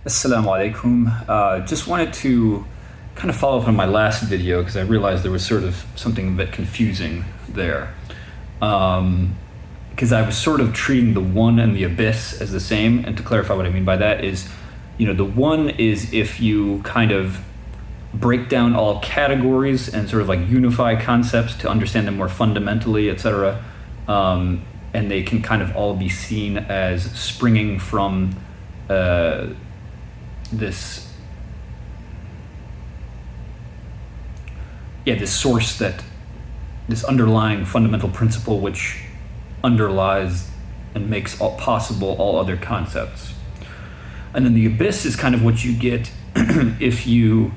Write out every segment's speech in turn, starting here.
Assalamu alaikum. Just wanted to kind of follow up on my last video because I realized there was sort of something a bit confusing there. Because I was sort of treating the one and the abyss as the same. And to clarify what I mean by that is, the one is if you kind of break down all categories and sort of like unify concepts to understand them more fundamentally, etc. And they can kind of all be seen as springing from this source, that this underlying fundamental principle which underlies and makes possible all other concepts. And then the abyss is kind of what you get if you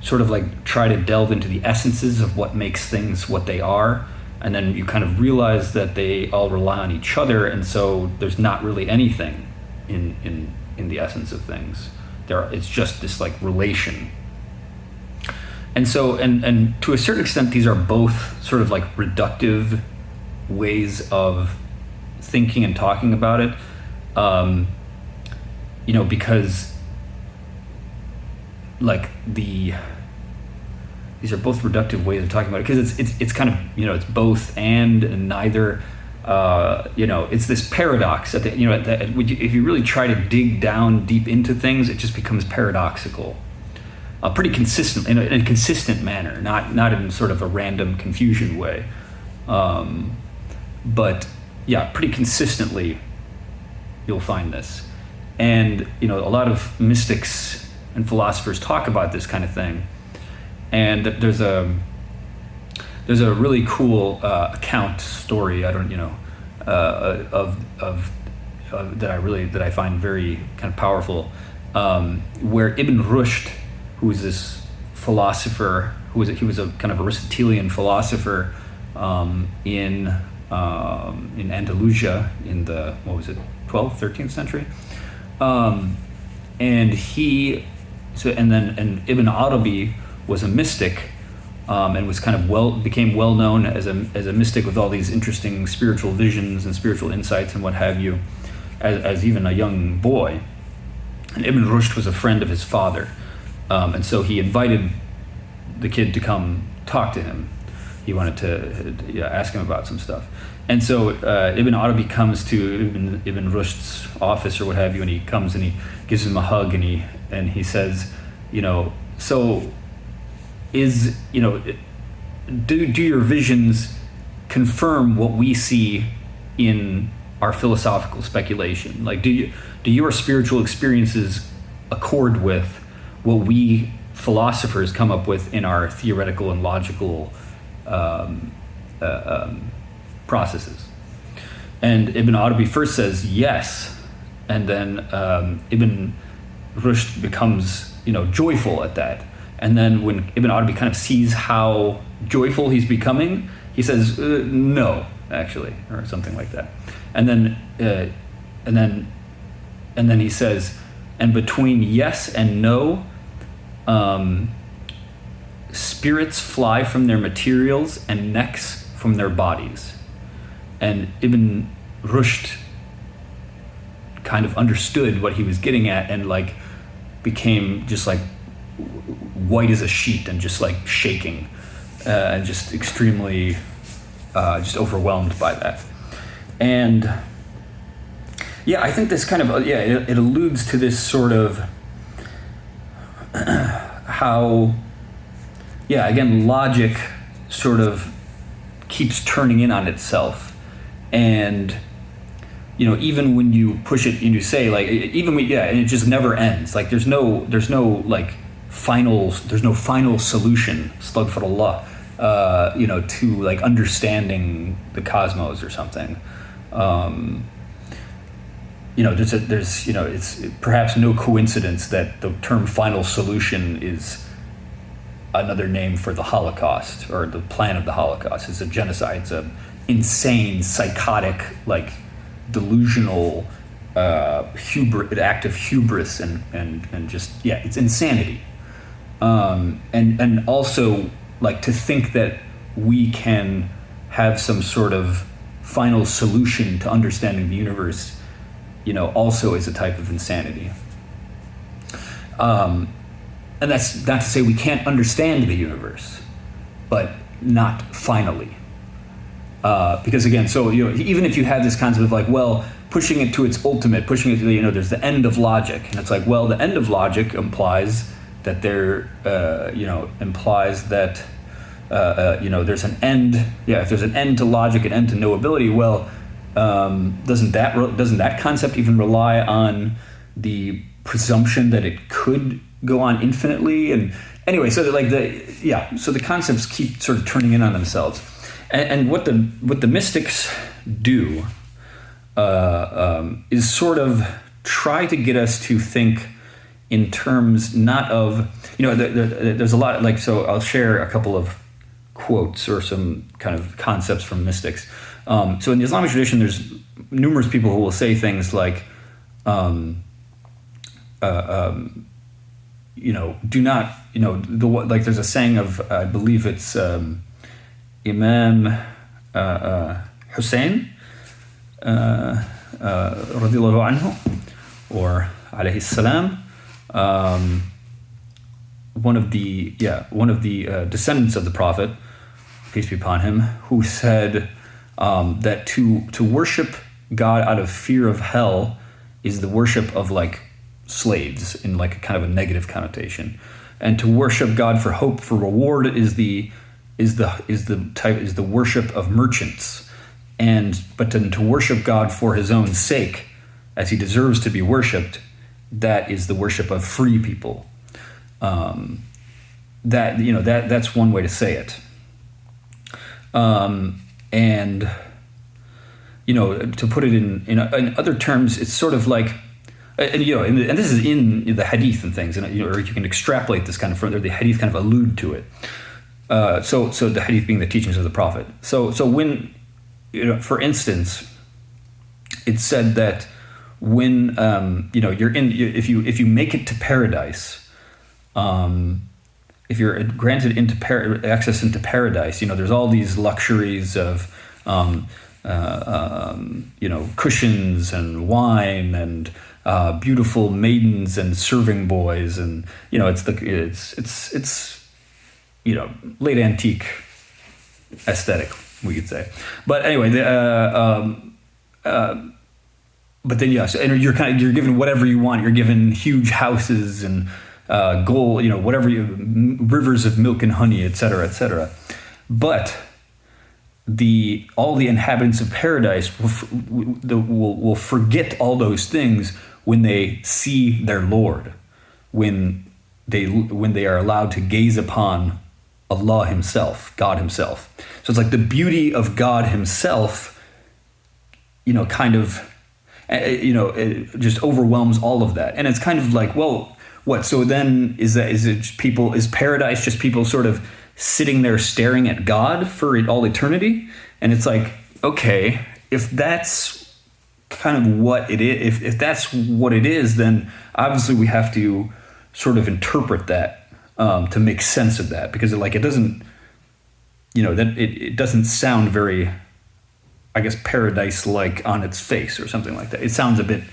sort of like try to delve into the essences of what makes things what they are, and then you kind of realize that they all rely on each other, and so there's not really anything in the essence of things. It's just this like relation. And so, and to a certain extent, these are both sort of like reductive ways of thinking and talking about it. Because like these are both reductive ways of talking about it, because it's kind of, it's both and neither. It's this paradox that if you really try to dig down deep into things, it just becomes paradoxical, pretty consistent in a consistent manner, not in sort of a random confusion way, but yeah, pretty consistently you'll find this. And a lot of mystics and philosophers talk about this kind of thing, and there's a really cool account story. I don't, that I find very kind of powerful, where Ibn Rushd, who is this philosopher, he was a kind of Aristotelian philosopher in Andalusia in the 12th, 13th century, and Ibn Arabi was a mystic. And was kind of became well known as a mystic with all these interesting spiritual visions and spiritual insights and what have you, as even a young boy. And Ibn Rushd was a friend of his father, and so he invited the kid to come talk to him. He wanted to ask him about some stuff. And so Ibn Arabi comes to Ibn Rushd's office or what have you, and he comes and he gives him a hug, and he says, so. Do your visions confirm what we see in our philosophical speculation? Like, do your spiritual experiences accord with what we philosophers come up with in our theoretical and logical processes? And Ibn Arabi first says yes, and then Ibn Rushd becomes joyful at that. And then when Ibn Arabi kind of sees how joyful he's becoming, he says, no, actually, or something like that. And then he says, and between yes and no, spirits fly from their materials and necks from their bodies. And Ibn Rushd kind of understood what he was getting at, and like became just like white as a sheet and just like shaking, and just extremely just overwhelmed by that. And I think this kind of it alludes to this sort of how again logic sort of keeps turning in on itself, and even when you push it and you say like and it just never ends. Like there's no like final solution, astaghfirullah, to like understanding the cosmos or something. It's perhaps no coincidence that the term final solution is another name for the Holocaust, or the plan of the Holocaust. It's a genocide. It's a insane, psychotic, like delusional act of hubris and just it's insanity. And also like to think that we can have some sort of final solution to understanding the universe, also is a type of insanity. And that's not to say we can't understand the universe, but not finally. Because again, so even if you had this concept of like, well, pushing it to its ultimate, pushing it to there's the end of logic, and it's like, well, the end of logic implies that there's an end. Yeah, if there's an end to logic, an end to knowability, well, doesn't that concept even rely on the presumption that it could go on infinitely? And anyway, so so the concepts keep sort of turning in on themselves. And what the mystics do is sort of try to get us to think in terms not of, there's a lot, like, so I'll share a couple of quotes or some kind of concepts from mystics. So in the Islamic tradition, there's numerous people who will say things like, do not, like there's a saying of, I believe it's Imam Hussein, radiallahu anhu, or alayhi salam, one of the descendants of the Prophet, peace be upon him, who said that to worship God out of fear of hell is the worship of like slaves in like a kind of a negative connotation, and to worship God for hope for reward is the worship of merchants, but to worship God for his own sake, as he deserves to be worshipped, that is the worship of free people. That's one way to say it. And to put it in other terms, it's sort of like, and this is in the hadith and things, and or you can extrapolate this kind of further. The hadith kind of allude to it. So the hadith being the teachings of the Prophet. So when, for instance, it's said that when if you make it to paradise, if you're granted access into paradise, there's all these luxuries of cushions and wine and beautiful maidens and serving boys, and it's late antique aesthetic, we could say. But anyway, but then and you're given whatever you want. You're given huge houses and gold, rivers of milk and honey, etc., etc. But all the inhabitants of paradise will forget all those things when they see their Lord, when they are allowed to gaze upon Allah himself, God himself. So it's like the beauty of God himself, it just overwhelms all of that. And it's kind of like, well, what? So then is paradise just people sort of sitting there staring at God for all eternity? And it's like, okay, if that's kind of what it is, if that's what it is, then obviously we have to sort of interpret that to make sense of that, because it doesn't, it doesn't sound very, I guess, paradise-like on its face or something like that. It sounds a bit,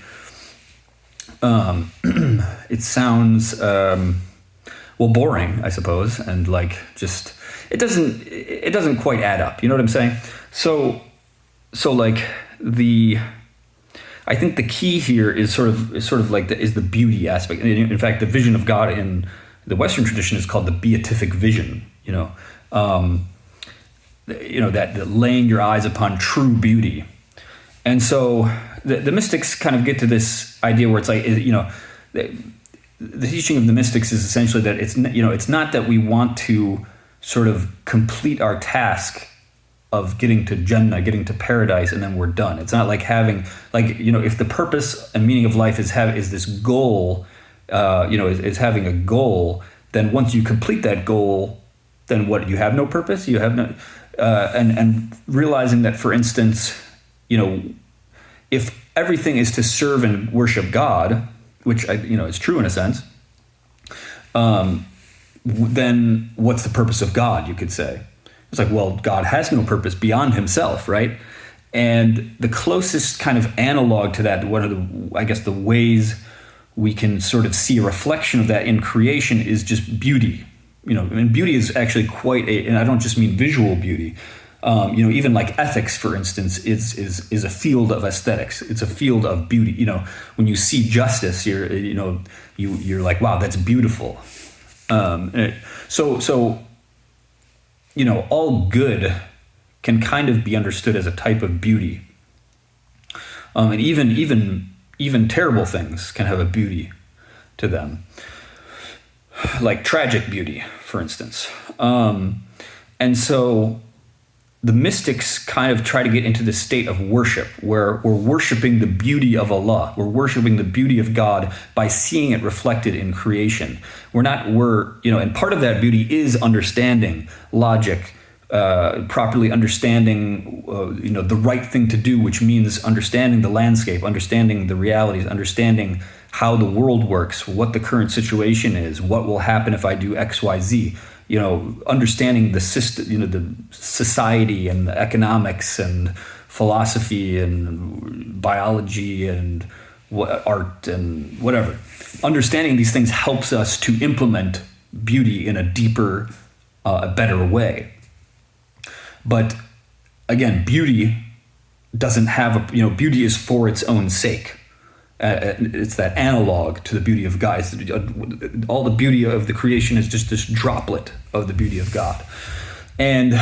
boring, I suppose, and like just it doesn't quite add up. You know what I'm saying? So like I think the key here is sort of like the beauty aspect. In fact, the vision of God in the Western tradition is called the beatific vision. That laying your eyes upon true beauty. And so the mystics kind of get to this idea where it's like, the teaching of the mystics is essentially that it's not that we want to sort of complete our task of getting to Jannah, getting to paradise, and then we're done. It's not like having, if the purpose and meaning of life is this goal, is having a goal, then once you complete that goal, then what? You have no purpose. You have no, and realizing that, for instance, if everything is to serve and worship God, which is true in a sense, then what's the purpose of God? You could say. It's like, well, God has no purpose beyond himself, right? And the closest kind of analog to that, one of the ways we can sort of see a reflection of that in creation is just beauty. And beauty is actually and I don't just mean visual beauty. Even like ethics, for instance, is a field of aesthetics. It's a field of beauty. When you see justice, you're like, wow, that's beautiful. So all good can kind of be understood as a type of beauty. And even terrible things can have a beauty to them, like tragic beauty, for instance. And so the mystics kind of try to get into this state of worship where we're worshiping the beauty of Allah. We're worshiping the beauty of God by seeing it reflected in creation. And part of that beauty is understanding logic, properly understanding, the right thing to do, which means understanding the landscape, understanding the realities, understanding how the world works, what the current situation is, what will happen if I do X, Y, Z. Understanding the system, the society and the economics and philosophy and biology and art and whatever. Understanding these things helps us to implement beauty in a deeper, a better way. But again, beauty doesn't have beauty is for its own sake. It's that analog to the beauty of God. All the beauty of the creation is just this droplet of the beauty of God. And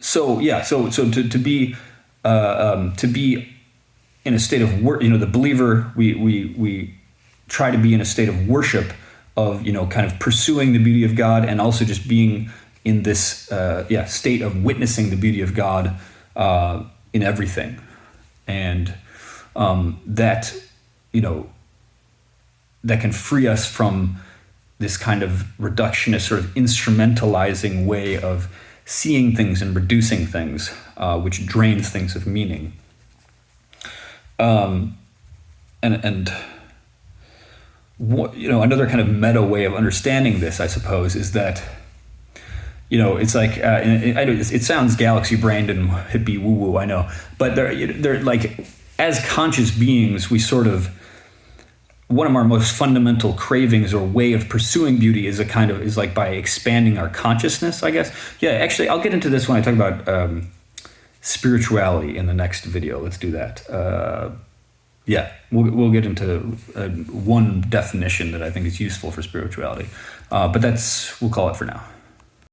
so to be in a state of the believer, we try to be in a state of worship, of kind of pursuing the beauty of God, and also just being in this state of witnessing the beauty of God in everything. And that can free us from this kind of reductionist, sort of instrumentalizing way of seeing things and reducing things, which drains things of meaning. Another kind of meta way of understanding this, I suppose, is that it's like it sounds galaxy brained and hippie woo woo, I know, but they're like, as conscious beings, we sort of, one of our most fundamental cravings or way of pursuing beauty is like by expanding our consciousness, I guess. Yeah, actually, I'll get into this when I talk about spirituality in the next video. Let's do that. We'll get into one definition that I think is useful for spirituality, but we'll call it for now.